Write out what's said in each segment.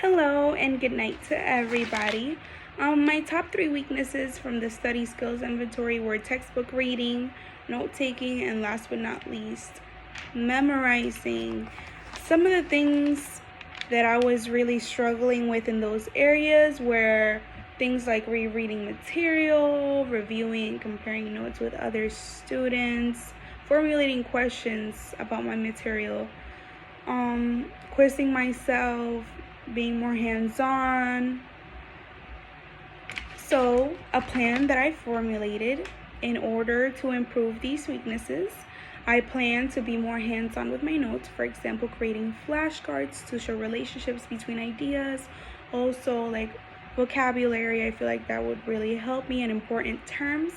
Hello and good night to everybody. My top 3 weaknesses from the study skills inventory were textbook reading, note taking, and last but not least, memorizing. Some of the things that I was really struggling with in those areas were things like rereading material, reviewing and comparing notes with other students, formulating questions about my material, quizzing myself, being more hands-on. So, a plan that I formulated in order to improve these weaknesses, I plan to be more hands-on with my notes, for example, creating flashcards to show relationships between ideas, also like vocabulary. I feel like that would really help me in important terms.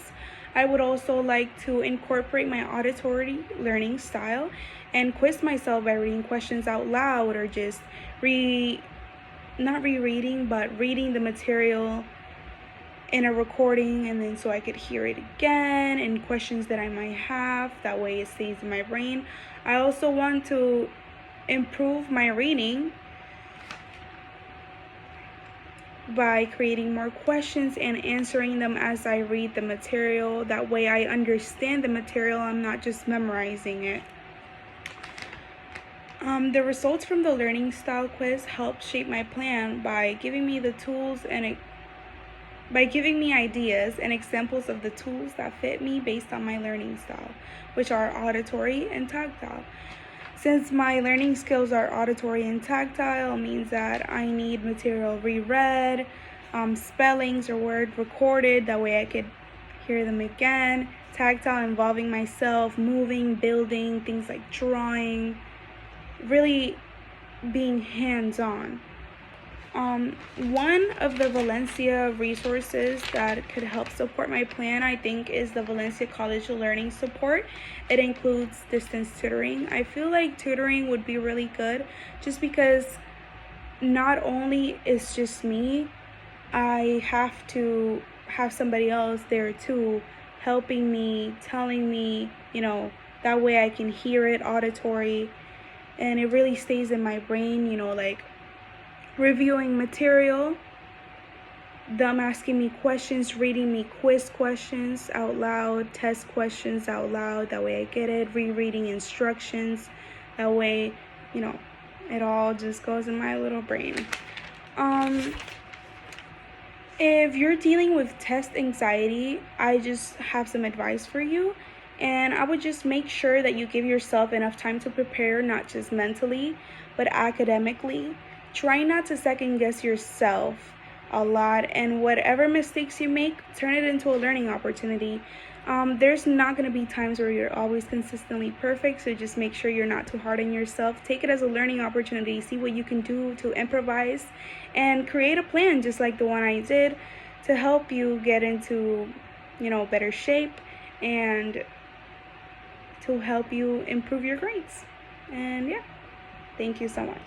I would also like to incorporate my auditory learning style and quiz myself by reading questions out loud or just not rereading, but reading the material in a recording, and then so I could hear it again and questions that I might have. That way it stays in my brain. I also want to improve my reading by creating more questions and answering them as I read the material. That way I understand the material, I'm not just memorizing it. The results from the learning style quiz helped shape my plan by giving me the tools and by giving me ideas and examples of the tools that fit me based on my learning style, which are auditory and tactile. Since my learning skills are auditory and tactile, it means that I need material reread, spellings or word recorded, that way I could hear them again. Tactile involving myself, moving, building, things like drawing, really being hands-on. One of the Valencia resources that could help support my plan, I think, is the Valencia College Learning Support. It includes distance tutoring. I feel like tutoring would be really good just because not only is just me, I have to have somebody else there too, helping me, telling me, that way I can hear it auditory and it really stays in my brain, like reviewing material, them asking me questions, reading me quiz questions out loud, test questions out loud, that way I get it, rereading instructions, that way, it all just goes in my little brain. If you're dealing with test anxiety, I just have some advice for you. And I would just make sure that you give yourself enough time to prepare, not just mentally, but academically. Try not to second guess yourself a lot, and whatever mistakes you make, turn it into a learning opportunity. There's not going to be times where you're always consistently perfect, so just make sure you're not too hard on yourself. Take it as a learning opportunity. See what you can do to improvise and create a plan just like the one I did to help you get into, better shape and to help you improve your grades. And yeah, thank you so much.